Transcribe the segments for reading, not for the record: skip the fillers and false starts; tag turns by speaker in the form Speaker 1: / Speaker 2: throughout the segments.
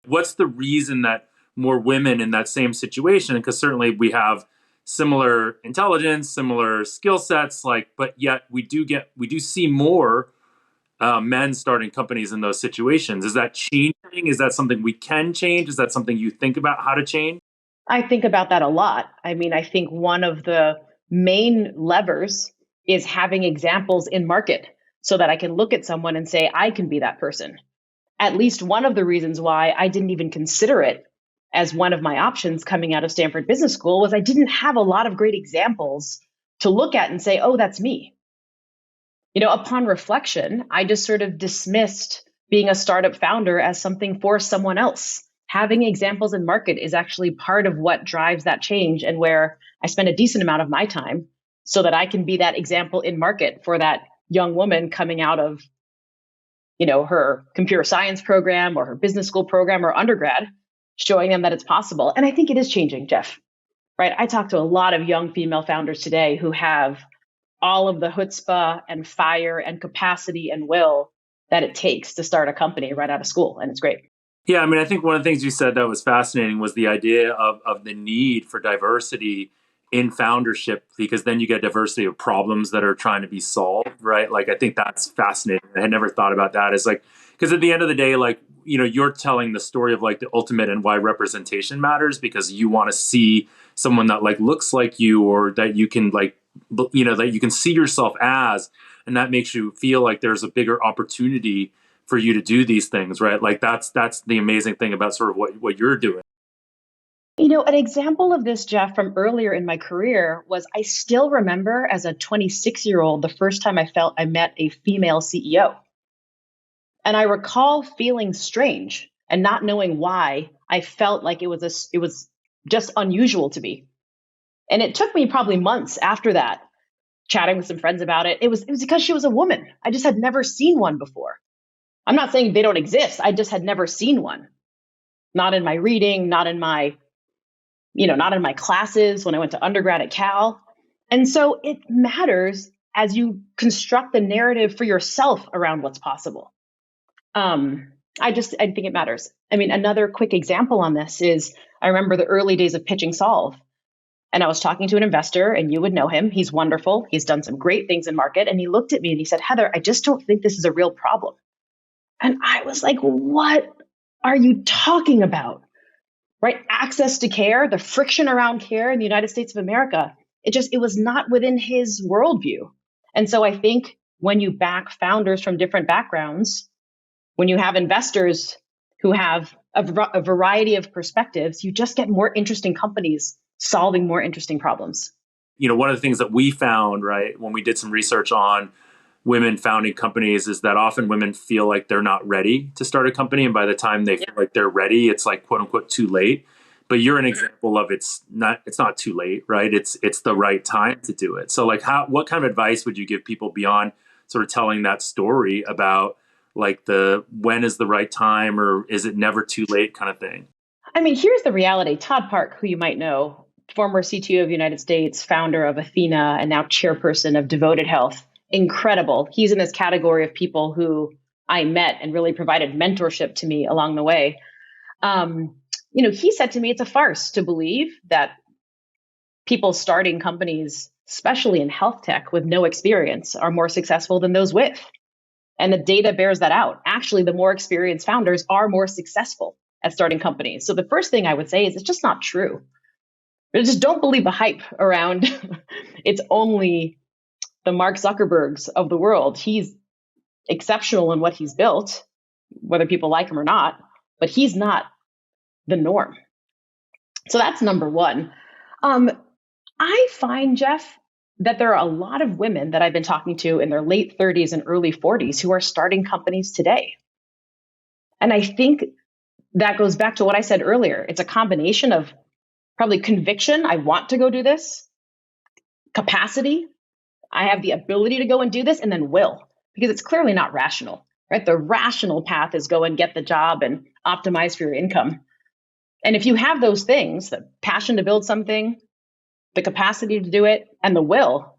Speaker 1: What's the reason that more women in that same situation? Because certainly we have similar intelligence, similar skill sets, like, but yet we do see more men starting companies in those situations. Is that changing? Is that something we can change? Is that something you think about how to change?
Speaker 2: I think about that a lot. I mean, I think one of the main levers is having examples in market so that I can look at someone and say, I can be that person. At least one of the reasons why I didn't even consider it as one of my options coming out of Stanford Business School was I didn't have a lot of great examples to look at and say, oh, that's me. Upon reflection, I just sort of dismissed being a startup founder as something for someone else. Having examples in market is actually part of what drives that change and where I spend a decent amount of my time so that I can be that example in market for that young woman coming out of, her computer science program or her business school program or undergrad, showing them that it's possible. And I think it is changing, Jeff, right? I talk to a lot of young female founders today who have all of the chutzpah and fire and capacity and will that it takes to start a company right out of school. And it's great.
Speaker 1: Yeah, I mean, I think one of the things you said that was fascinating was the idea of the need for diversity in foundership, because then you get diversity of problems that are trying to be solved, right? Like, I think that's fascinating. I had never thought about that as like, because at the end of the day, like, you're telling the story of like the ultimate and why representation matters, because you want to see someone that like looks like you, or that you can like, that you can see yourself as, and that makes you feel like there's a bigger opportunity for you to do these things, right? Like that's the amazing thing about sort of what you're doing.
Speaker 2: An example of this, Jeff, from earlier in my career was I still remember as a 26-year-old, the first time I felt I met a female CEO. And I recall feeling strange and not knowing why. I felt like it was just unusual to me. And it took me probably months after that, chatting with some friends about it. It was because she was a woman. I just had never seen one before. I'm not saying they don't exist. I just had never seen one. Not in my reading, not in my classes when I went to undergrad at Cal. And so it matters as you construct the narrative for yourself around what's possible. I think it matters. I mean, another quick example on this is I remember the early days of pitching Solv. And I was talking to an investor, and you would know him. He's wonderful. He's done some great things in market. And he looked at me and he said, Heather, I just don't think this is a real problem. And I was like, what are you talking about? Right? Access to care, the friction around care in the United States of America. It was not within his worldview. And so I think when you back founders from different backgrounds, when you have investors who have a variety of perspectives, you just get more interesting companies solving more interesting problems.
Speaker 1: One of the things that we found, right, when we did some research on women founding companies, is that often women feel like they're not ready to start a company. And by the time they feel like they're ready, it's like, quote unquote, too late. But you're an example of it's not too late, right? It's the right time to do it. So like what kind of advice would you give people beyond sort of telling that story about like when is the right time, or is it never too late kind of thing?
Speaker 2: I mean, here's the reality. Todd Park, who you might know, former CTO of the United States, founder of Athena, and now chairperson of Devoted Health. Incredible. He's in this category of people who I met and really provided mentorship to me along the way. He said to me, it's a farce to believe that people starting companies, especially in health tech with no experience, are more successful than those with. And the data bears that out. Actually, the more experienced founders are more successful at starting companies. So the first thing I would say is it's just not true. Just don't believe the hype around it's only the Mark Zuckerbergs of the world. He's exceptional in what he's built, whether people like him or not, but he's not the norm. So that's number one. I find, Jeff, that there are a lot of women that I've been talking to in their late 30s and early 40s who are starting companies today. And I think that goes back to what I said earlier. It's a combination of probably conviction. I want to go do this. Capacity. I have the ability to go and do this, and then will, because it's clearly not rational, right? The rational path is go and get the job and optimize for your income. And if you have those things, the passion to build something, the capacity to do it, and the will,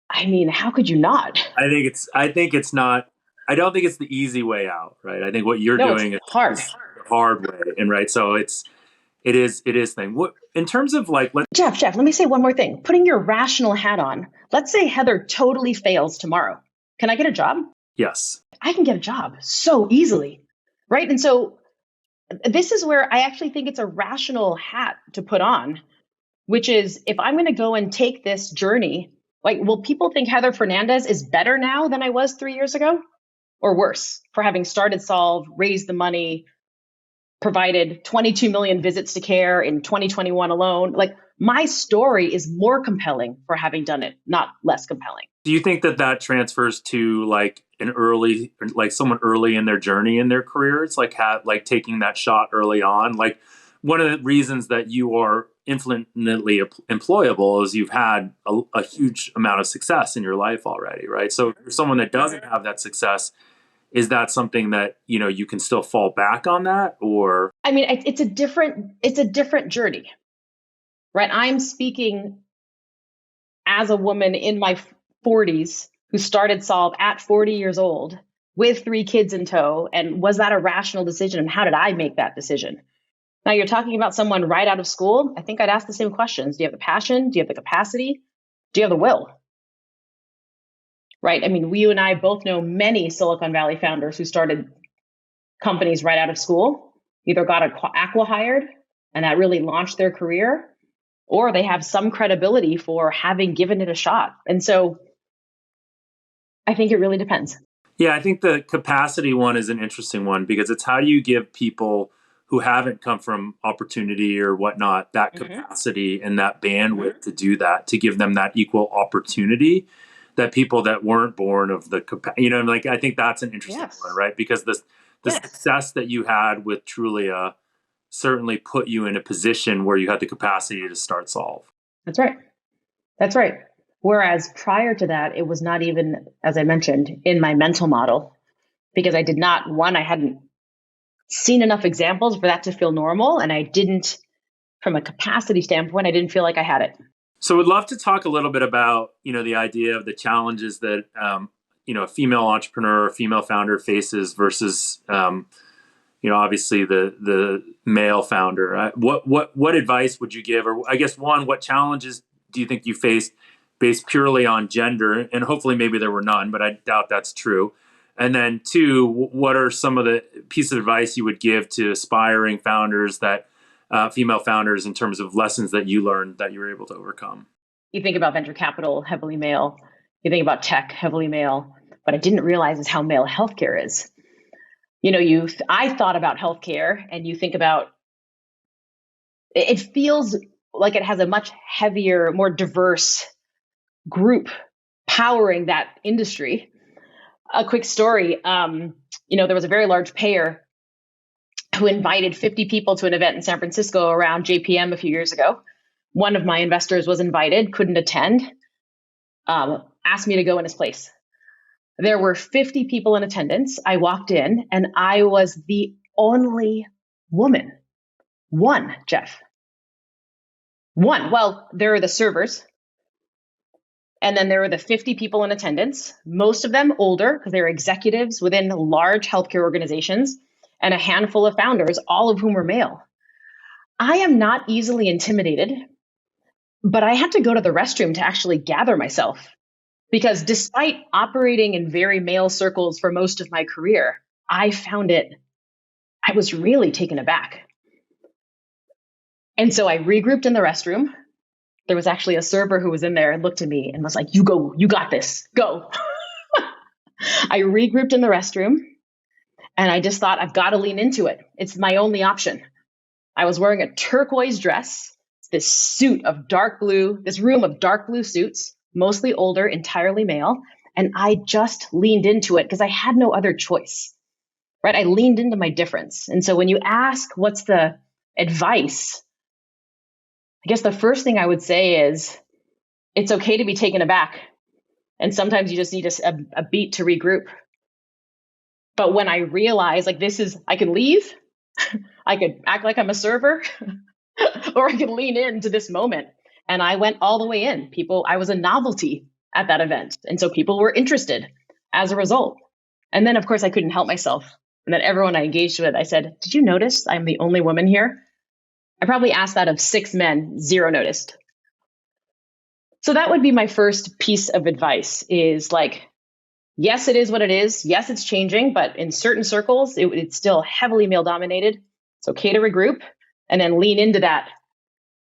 Speaker 2: I mean, how could you not?
Speaker 1: I think it's not. I don't think it's the easy way out, right? I think what you're
Speaker 2: No, it's
Speaker 1: doing
Speaker 2: hard.
Speaker 1: is the hard way, and right. So it is thing. What in terms of like let
Speaker 2: Jeff, let me say one more thing. Putting your rational hat on, let's say Heather totally fails tomorrow. Can I get a job?
Speaker 1: yes,
Speaker 2: I can get a job so easily, right? And so this is where I actually think it's a rational hat to put on, which is if I'm going to go and take this journey, like, will people think Heather Fernandez is better now than I was 3 years ago or worse for having started Solv, raised the money, provided 22 million visits to care in 2021 alone? Like, my story is more compelling for having done it, not less compelling.
Speaker 1: do you think that that transfers to like an early, like someone early in their journey in their career? It's like like taking that shot early on. Like one of the reasons that you are infinitely employable is you've had a huge amount of success in your life already, right? So for someone that doesn't have that success, is that something that you can still fall back on that, or
Speaker 2: I mean, it's a different journey, right? I'm speaking as a woman in my 40s who started Solv at 40 years old with 3 kids in tow. And was that a rational decision? And how did I make that decision? Now you're talking about someone right out of school. I think I'd ask the same questions. Do you have the passion? Do you have the capacity? Do you have the will? Right? I mean, you and I both know many Silicon Valley founders who started companies right out of school, either got acqui-hired and that really launched their career, or they have some credibility for having given it a shot. And so I think it really depends.
Speaker 1: yeah, I think the capacity one is an interesting one because it's how do you give people who haven't come from opportunity or whatnot that capacity and that bandwidth to do that, to give them that equal opportunity that people that weren't born of the like I think that's an interesting
Speaker 2: Yes.
Speaker 1: one, right? Because the
Speaker 2: Yes.
Speaker 1: success that you had with Trulia certainly put you in a position where you had the capacity to start Solv.
Speaker 2: That's right. That's right. Whereas prior to that, it was not even, as I mentioned, in my mental model because I hadn't seen enough examples for that to feel normal. And I didn't, from a capacity standpoint, I didn't feel like I had it.
Speaker 1: So we'd love to talk a little bit about, the idea of the challenges that, a female entrepreneur or female founder faces versus, obviously the male founder. What advice would you give? Or I guess one, what challenges do you think you faced based purely on gender? And hopefully maybe there were none, but I doubt that's true. And then two, what are some of the pieces of advice you would give to aspiring founders that female founders in terms of lessons that you learned that you were able to overcome?
Speaker 2: You think about venture capital, heavily male. You think about tech, heavily male. What I didn't realize is how male healthcare is. I thought about healthcare and you think about, it feels like it has a much heavier, more diverse group powering that industry. A quick story, there was a very large payer who invited 50 people to an event in San Francisco around JPM a few years ago. One of my investors was invited, couldn't attend, asked me to go in his place. There were 50 people in attendance. I walked in and I was the only woman. One, Jeff. One. Well, there are the servers. And then there were the 50 people in attendance, most of them older because they were executives within large healthcare organizations, and a handful of founders, all of whom were male. I am not easily intimidated, but I had to go to the restroom to actually gather myself because despite operating in very male circles for most of my career, I was really taken aback. And so I regrouped in the restroom. There was actually a server who was in there and looked at me and was like, you go, you got this, go. I regrouped in the restroom and I just thought, I've got to lean into it. It's my only option. I was wearing a turquoise dress, this room of dark blue suits, mostly older, entirely male. And I just leaned into it because I had no other choice, right? I leaned into my difference. And so when you ask, what's the advice? I guess the first thing I would say is it's okay to be taken aback. And sometimes you just need a beat to regroup. But when I realized I could leave, I could act like I'm a server, or I could lean into this moment. And I went all the way in. I was a novelty at that event. And so people were interested as a result. And then, of course, I couldn't help myself. And then everyone I engaged with, I said, did you notice I'm the only woman here? I probably asked that of 6 men, 0 noticed. So that would be my first piece of advice is like, yes, it is what it is. Yes, it's changing, but in certain circles, it's still heavily male dominated. It's okay to regroup and then lean into that.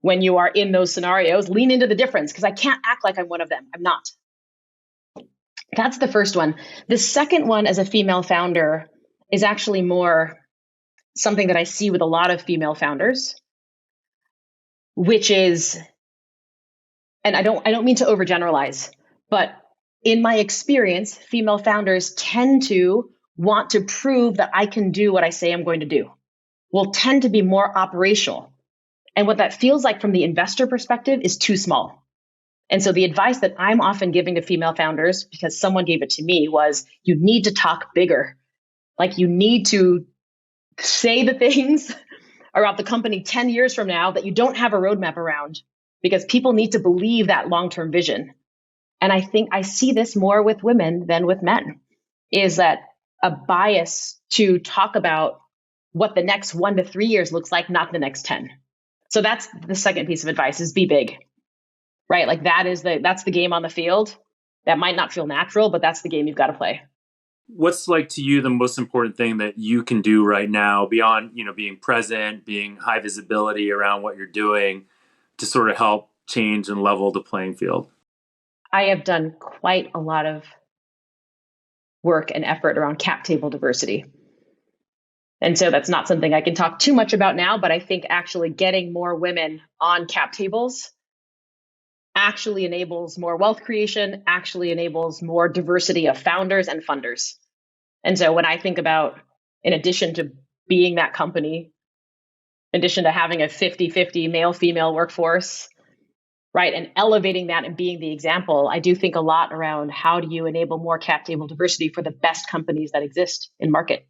Speaker 2: When you are in those scenarios, lean into the difference because I can't act like I'm one of them. I'm not. That's the first one. The second one as a female founder is actually more something that I see with a lot of female founders, which is, and I don't mean to overgeneralize, but in my experience, female founders tend to want to prove that I can do what I say I'm going to do, will tend to be more operational. And what that feels like from the investor perspective is too small. And so the advice that I'm often giving to female founders, because someone gave it to me, was you need to talk bigger. Like you need to say the things about the company 10 years from now that you don't have a roadmap around, because people need to believe that long-term vision. And I think I see this more with women than with men, is that a bias to talk about what the next 1 to 3 years looks like, not the next 10. So that's the second piece of advice is be big, right? Like that's the game on the field. That might not feel natural, but that's the game you've got to play.
Speaker 1: What's like to you the most important thing that you can do right now beyond, being present, being high visibility around what you're doing to sort of help change and level the playing field?
Speaker 2: I have done quite a lot of work and effort around cap table diversity. And so that's not something I can talk too much about now, but I think actually getting more women on cap tables actually enables more wealth creation, actually enables more diversity of founders and funders. And so when I think about, in addition to being that company, in addition to having a 50-50 male-female workforce, right, and elevating that and being the example, I do think a lot around how do you enable more cap table diversity for the best companies that exist in market?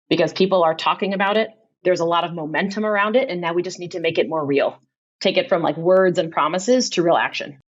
Speaker 2: Because people are talking about it. There's a lot of momentum around it. And now we just need to make it more real. Take it from like words and promises to real action.